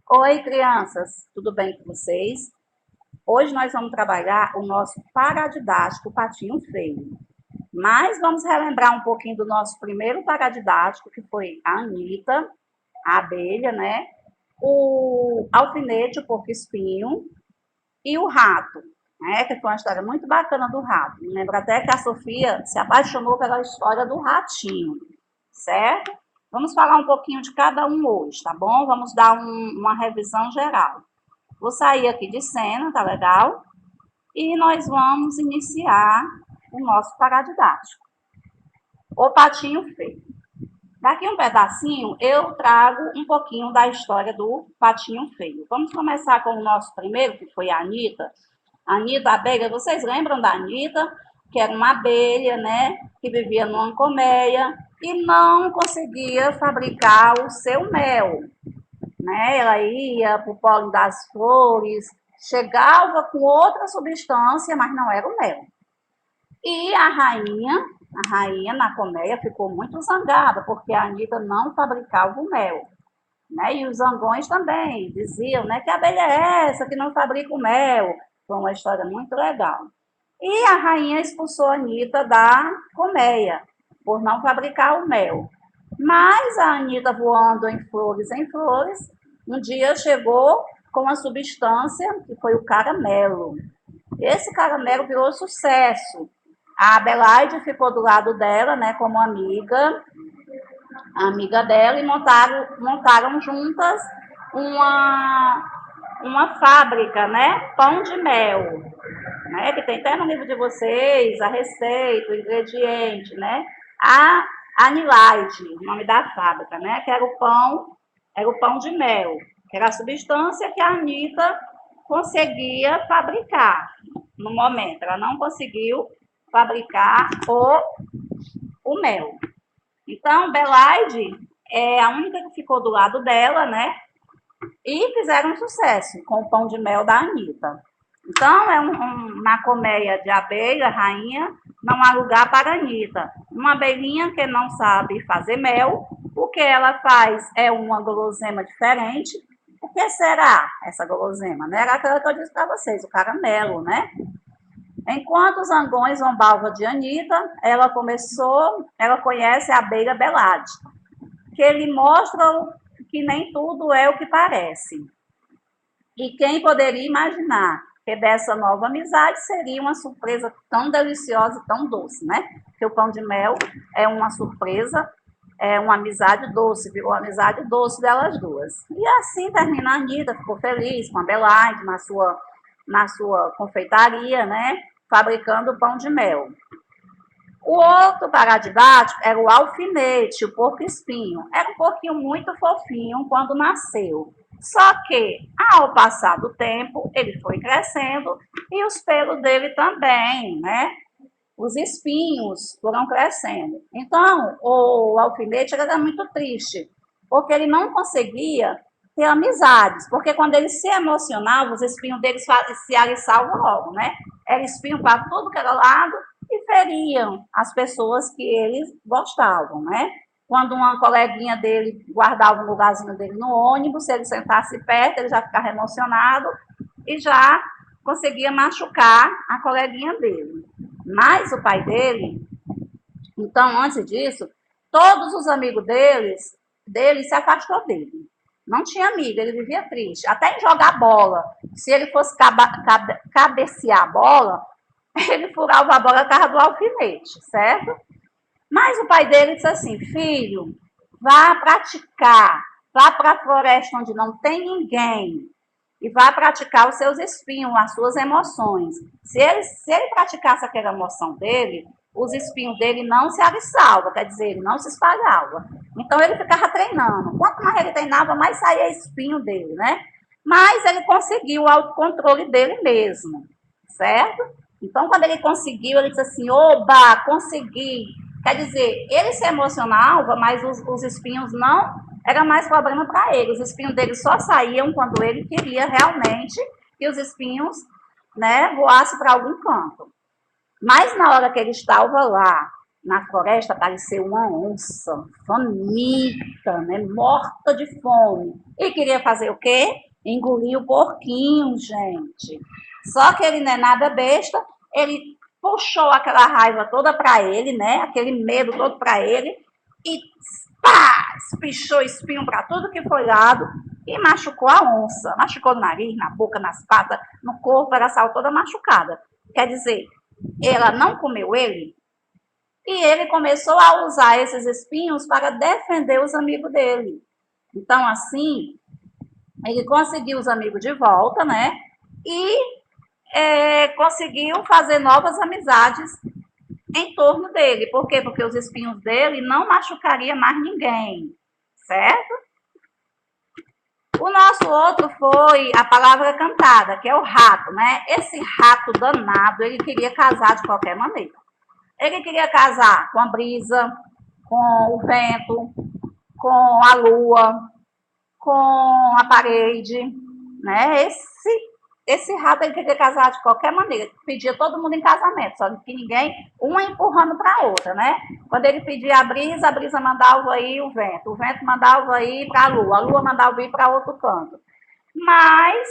Oi, crianças, tudo bem com vocês? Hoje nós vamos trabalhar o nosso paradidático Patinho Feio. Mas vamos relembrar um pouquinho do nosso primeiro paradidático, que foi a Anitta, a abelha, né? O alfinete, o porco-espinho e o rato, né? Que foi uma história muito bacana do rato. Me lembro até que a Sofia se apaixonou pela história do ratinho, certo? Vamos falar um pouquinho de cada um hoje, tá bom? Vamos dar uma revisão geral. Vou sair aqui de cena, tá legal? E nós vamos iniciar o nosso paradidático. O Patinho Feio. Daqui um pedacinho eu trago um pouquinho da história do Patinho Feio. Vamos começar com o nosso primeiro, que foi a Anitta. A Anitta, a abelha, vocês lembram da Anitta? Que era uma abelha, né? Que vivia numa colmeia e não conseguia fabricar o seu mel, né? Ela ia para o pólen das flores, chegava com outra substância, mas não era o mel. E a rainha na colmeia ficou muito zangada, porque a Anitta não fabricava o mel. Né? E os zangões também diziam, né, que abelha é essa que não fabrica o mel. Foi uma história muito legal. E a rainha expulsou a Anitta da colmeia, por não fabricar o mel. Mas a Anitta, voando em flores, um dia chegou com a substância que foi o caramelo. Esse caramelo virou sucesso. A Adelaide ficou do lado dela, né, como amiga dela, e montaram juntas uma, uma fábrica, né, Pão de Mel, né, que tem até no livro de vocês, a receita, o ingrediente, né, a Anilaide, o nome da fábrica, né, que era o pão de mel, que era a substância que a Anitta conseguia fabricar no momento. Ela não conseguiu fabricar o mel. Então, Belaide é a única que ficou do lado dela, né? E fizeram um sucesso com o pão de mel da Anitta. Então, uma colmeia de abelha, rainha, não há lugar para a Anitta. Uma abelhinha que não sabe fazer mel, o que ela faz é uma gulosema diferente. O que será essa gulosema? Né? Era aquela que eu disse para vocês, o caramelo, né? Enquanto os zangões zombavam de Anitta, ela conhece a abelha Belade, que ele mostra que nem tudo é o que parece. E quem poderia imaginar que dessa nova amizade seria uma surpresa tão deliciosa e tão doce, né? Porque o pão de mel é uma surpresa, é uma amizade doce, virou uma amizade doce delas duas. E assim termina a Anitta, ficou feliz com a Belaide na sua confeitaria, né? Fabricando pão de mel. O outro paradidático era o alfinete, o porco-espinho. Era um porquinho muito fofinho quando nasceu. Só que, ao passar do tempo, ele foi crescendo e os pelos dele também, né? Os espinhos foram crescendo. Então, o alfinete era muito triste, porque ele não conseguia ter amizades, porque quando ele se emocionava, os espinhos dele se aliçavam logo, né? Era espinho para tudo que era lado e feriam as pessoas que eles gostavam, né? Quando uma coleguinha dele guardava um lugarzinho dele no ônibus, se ele sentasse perto, ele já ficava emocionado e já conseguia machucar a coleguinha dele. Mas o pai dele, então, antes disso, todos os amigos dele se afastou dele. Não tinha amigo, ele vivia triste. Até em jogar bola. Se ele fosse cabecear a bola, ele furava a bola com a do alfinete, certo? Mas o pai dele disse assim: filho, vá praticar, vá para a floresta onde não tem ninguém e vá praticar os seus espinhos, as suas emoções. Se ele praticasse aquela emoção dele, os espinhos dele não se avissavam, quer dizer, ele não se espalhava. Então ele ficava treinando. Quanto mais ele treinava, mais saía espinho dele, né? Mas ele conseguiu o autocontrole dele mesmo, certo? Então, quando ele conseguiu, ele disse assim: oba, consegui. Quer dizer, ele se emocionava, mas os espinhos não era mais problema para ele. Os espinhos dele só saíam quando ele queria realmente que os espinhos, né, voassem para algum canto. Mas na hora que ele estava lá na floresta apareceu uma onça faminta, né, morta de fome. E queria fazer o quê? Engolir o porquinho, gente. Só que ele não é nada besta, ele puxou aquela raiva toda para ele, né, aquele medo todo para ele, e pá, espichou espinho para tudo que foi lado e machucou a onça. Machucou no nariz, na boca, nas patas, no corpo, ela saiu toda machucada. Quer dizer, ela não comeu ele, e ele começou a usar esses espinhos para defender os amigos dele. Então, assim, ele conseguiu os amigos de volta, né? E conseguiu fazer novas amizades em torno dele. Por quê? Porque os espinhos dele não machucaria mais ninguém, certo? O nosso outro foi a palavra cantada, que é o rato, né? Esse rato danado, ele queria casar de qualquer maneira. Ele queria casar com a brisa, com o vento, com a lua, com a parede, né? Esse rato ele queria casar de qualquer maneira, pedia todo mundo em casamento, só que ninguém, uma empurrando para a outra, né? Quando ele pedia a brisa mandava ir o vento mandava ir para a lua mandava ir para outro canto. Mas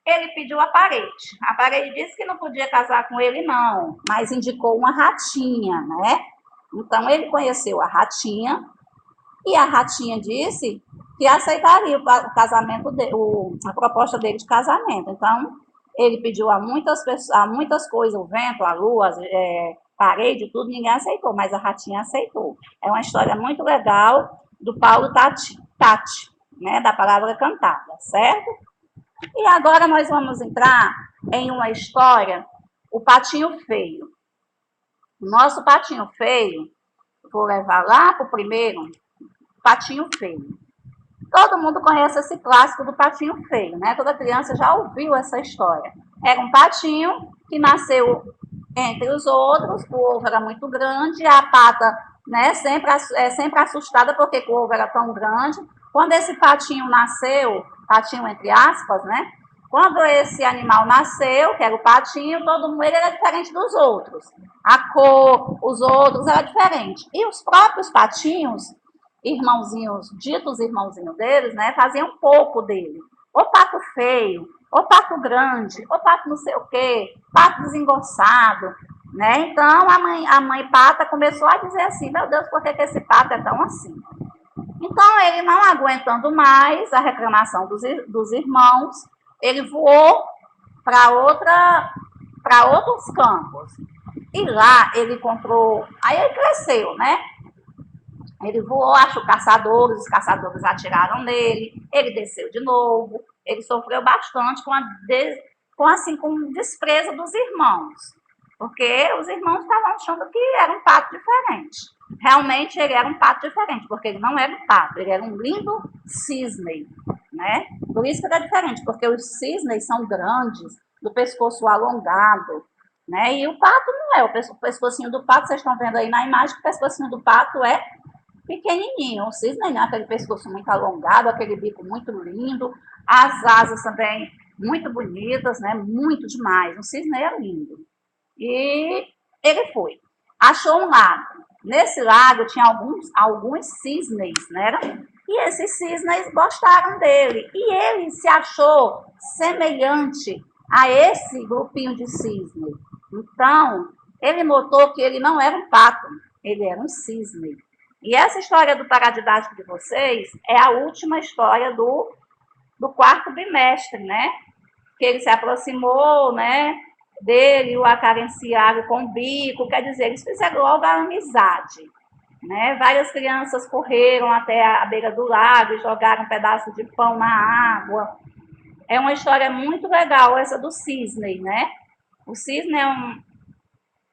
ele pediu a parede disse que não podia casar com ele não, mas indicou uma ratinha, né? Então ele conheceu a ratinha, e a ratinha disse que aceitaria o casamento a proposta dele de casamento. Então, ele pediu a muitas coisas, o vento, a lua, parede, tudo, ninguém aceitou, mas a ratinha aceitou. É uma história muito legal do Paulo Tati, né, da palavra cantada, certo? E agora nós vamos entrar em uma história, o Patinho Feio. O nosso Patinho Feio, vou levar lá para o primeiro, Patinho Feio. Todo mundo conhece esse clássico do Patinho Feio, né? Toda criança já ouviu essa história. Era um patinho que nasceu entre os outros, o ovo era muito grande, a pata, né, sempre assustada porque o ovo era tão grande. Quando esse patinho nasceu, patinho entre aspas, né? Quando esse animal nasceu, que era o patinho, todo mundo ele era diferente dos outros. A cor, os outros era diferente. E os próprios patinhos, ditos irmãozinhos deles, né, faziam um pouco dele. O pato feio, o pato grande, o pato não sei o quê, pato desengonçado, né? Então a mãe pata começou a dizer assim, meu Deus, por que esse pato é tão assim? Então ele, não aguentando mais a reclamação dos irmãos, ele voou para outros campos. E lá ele encontrou, aí ele cresceu, né? Ele voou, achou caçadores, os caçadores atiraram nele, ele desceu de novo, ele sofreu bastante com o desprezo dos irmãos, porque os irmãos estavam achando que era um pato diferente. Realmente ele era um pato diferente, porque ele não era um pato, ele era um lindo cisne, né? Por isso que ele é diferente, porque os cisnes são grandes, do pescoço alongado, né? E o pato não é, o pescocinho do pato, vocês estão vendo aí na imagem que o pescocinho do pato é pequenininho, o cisne, né? Aquele pescoço muito alongado, aquele bico muito lindo, as asas também muito bonitas, né? Muito demais. O cisne é lindo. E ele foi. Achou um lago. Nesse lago tinha alguns cisnes, né? E esses cisnes gostaram dele. E ele se achou semelhante a esse grupinho de cisne. Então, ele notou que ele não era um pato, ele era um cisne. E essa história do paradidático de vocês é a última história do quarto bimestre, né? Que ele se aproximou, né, dele, o acarenciaram com o bico, quer dizer, eles fizeram logo a amizade, né? Várias crianças correram até a beira do lago e jogaram um pedaço de pão na água. É uma história muito legal essa do cisne, né? O cisne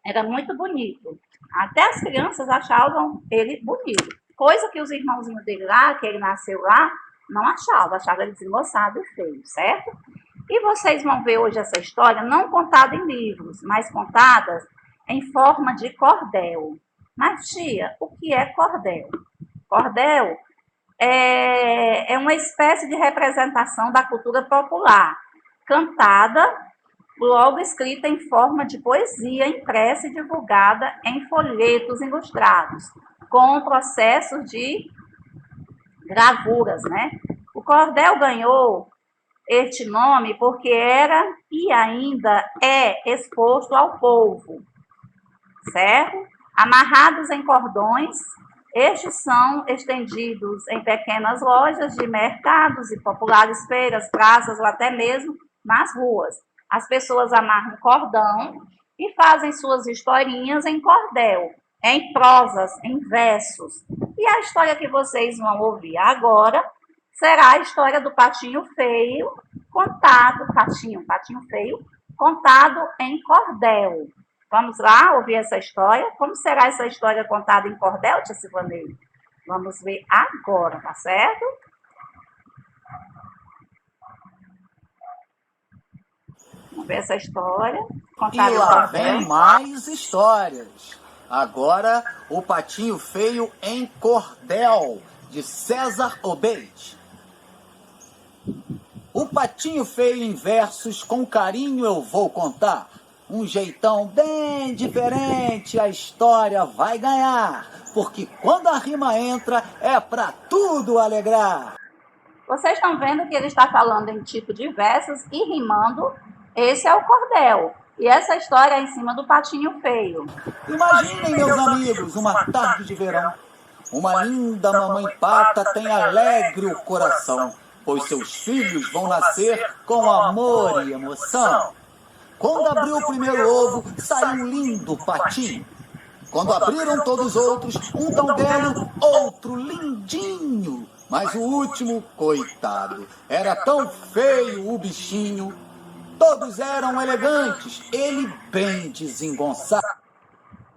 era muito bonito. Até as crianças achavam ele bonito. Coisa que os irmãozinhos dele lá, que ele nasceu lá, não achavam ele desengonçado e feio, certo? E vocês vão ver hoje essa história não contada em livros, mas contadas em forma de cordel. Mas, tia, o que é cordel? Cordel é uma espécie de representação da cultura popular, cantada, logo escrita em forma de poesia impressa e divulgada em folhetos ilustrados, com processos de gravuras, né? O cordel ganhou este nome porque era e ainda é exposto ao povo, certo? Amarrados em cordões, estes são estendidos em pequenas lojas de mercados e populares feiras, praças ou até mesmo nas ruas. As pessoas amarram cordão e fazem suas historinhas em cordel, em prosas, em versos. E a história que vocês vão ouvir agora será a história do Patinho Feio, Patinho Feio, contado em cordel. Vamos lá ouvir essa história? Como será essa história contada em cordel, tia Silvanei? Vamos ver agora, tá certo? Vamos ver essa história contada E lá vem mais histórias. Agora, o Patinho Feio em Cordel, de César Obeid. O Patinho Feio em versos, com carinho eu vou contar. Um jeitão bem diferente a história vai ganhar, porque quando a rima entra é pra tudo alegrar. Vocês estão vendo que ele está falando em tipo de versos e rimando. Esse é o cordel. E essa história é em cima do Patinho Feio. Imaginem, meus amigos, uma tarde de verão. Uma linda mamãe pata tem alegre o coração, pois seus filhos vão nascer com amor e emoção. Quando abriu o primeiro ovo, saiu um lindo patinho. Quando abriram todos os outros, um tão belo, outro lindinho. Mas o último, coitado, era tão feio o bichinho. Todos eram elegantes, ele bem desengonçado.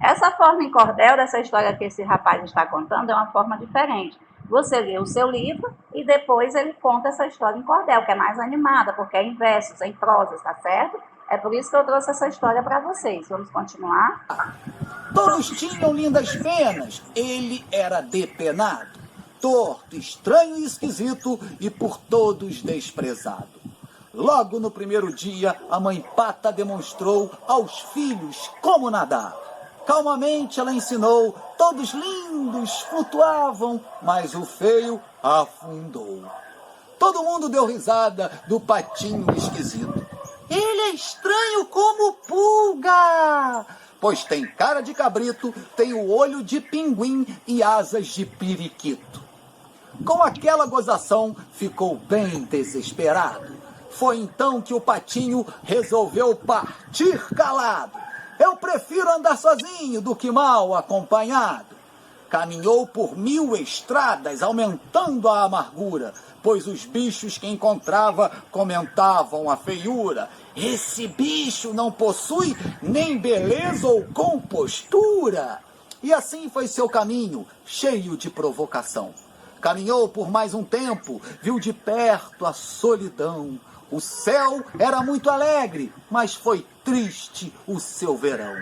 Essa forma em cordel dessa história que esse rapaz está contando é uma forma diferente. Você lê o seu livro e depois ele conta essa história em cordel, que é mais animada, porque é em versos, em prosas, tá certo? É por isso que eu trouxe essa história para vocês. Vamos continuar? Todos tinham lindas penas, ele era depenado, torto, estranho e esquisito e por todos desprezado. Logo no primeiro dia, a mãe pata demonstrou aos filhos como nadar. Calmamente ela ensinou, todos lindos flutuavam, mas o feio afundou. Todo mundo deu risada do patinho esquisito. Ele é estranho como pulga, pois tem cara de cabrito, tem o olho de pinguim e asas de periquito. Com aquela gozação, ficou bem desesperado. Foi então que o patinho resolveu partir calado. Eu prefiro andar sozinho do que mal acompanhado. Caminhou por 1000 estradas, aumentando a amargura, pois os bichos que encontrava comentavam a feiura. Esse bicho não possui nem beleza ou compostura. E assim foi seu caminho, cheio de provocação. Caminhou por mais um tempo, viu de perto a solidão. O céu era muito alegre, mas foi triste o seu verão.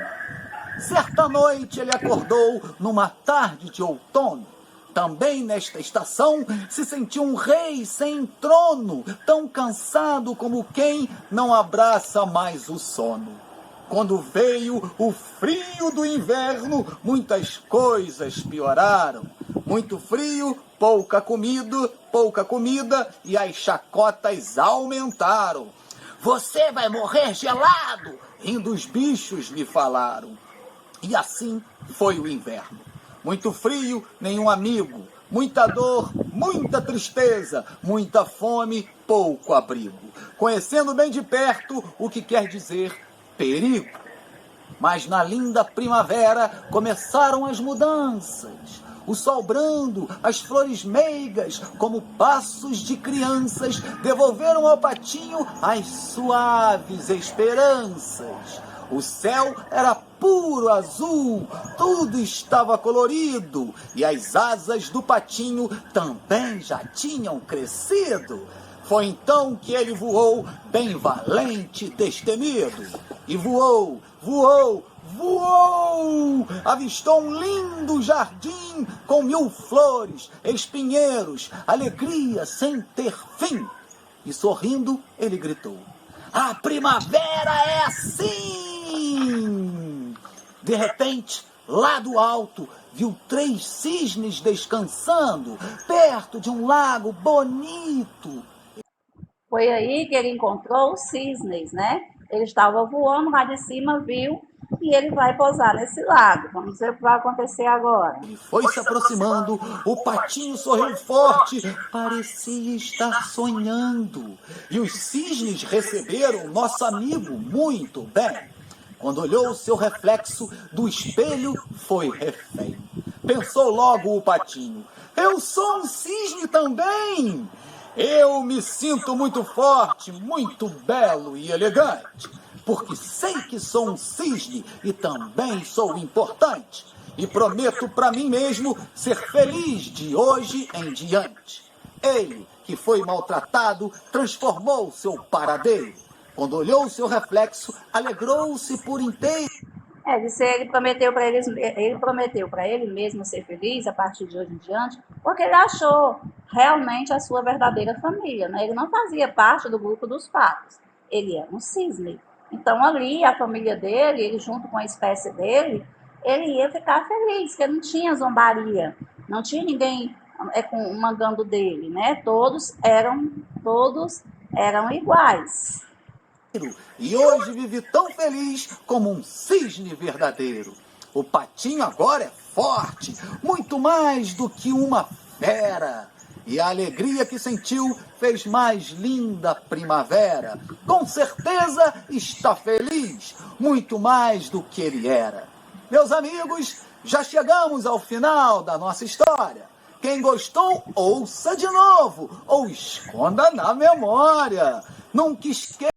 Certa noite ele acordou numa tarde de outono. Também nesta estação se sentiu um rei sem trono, tão cansado como quem não abraça mais o sono. Quando veio o frio do inverno, muitas coisas pioraram. Muito frio, pouca comida e as chacotas aumentaram. Você vai morrer gelado, rindo os bichos lhe falaram. E assim foi o inverno. Muito frio, nenhum amigo. Muita dor, muita tristeza, muita fome, pouco abrigo. Conhecendo bem de perto o que quer dizer perigo. Mas na linda primavera começaram as mudanças. O sol brando, as flores meigas, como passos de crianças, devolveram ao patinho as suaves esperanças. O céu era puro azul, tudo estava colorido, e as asas do patinho também já tinham crescido. Foi então que ele voou, bem valente e destemido. E voou, avistou um lindo jardim com 1000 flores, espinheiros, alegria sem ter fim. E sorrindo, ele gritou: A primavera é assim! De repente, lá do alto, viu 3 cisnes descansando, perto de um lago bonito. Foi aí que ele encontrou os cisnes, né? Ele estava voando lá de cima, viu, e ele vai pousar nesse lago. Vamos ver o que vai acontecer agora. Ele foi se aproximando, o patinho sorriu forte, parecia estar sonhando. E os cisnes receberam nosso amigo muito bem. Quando olhou o seu reflexo do espelho, foi refém. Pensou logo o patinho: eu sou um cisne também! Eu me sinto muito forte, muito belo e elegante, porque sei que sou um cisne e também sou importante. E prometo para mim mesmo ser feliz de hoje em diante. Ele, que foi maltratado, transformou seu paradeiro. Quando olhou seu reflexo, alegrou-se por inteiro. Ele prometeu para ele mesmo ser feliz a partir de hoje em diante, porque ele achou realmente a sua verdadeira família, né? Ele não fazia parte do grupo dos patos, ele era um cisne. Então ali a família dele, ele junto com a espécie dele, ele ia ficar feliz, porque não tinha zombaria, não tinha ninguém mangando dele, né? Todos eram iguais. E hoje vive tão feliz como um cisne verdadeiro. O patinho agora é forte, muito mais do que uma fera. E a alegria que sentiu fez mais linda a primavera. Com certeza está feliz, muito mais do que ele era. Meus amigos, já chegamos ao final da nossa história. Quem gostou, ouça de novo ou esconda na memória. Nunca esqueça.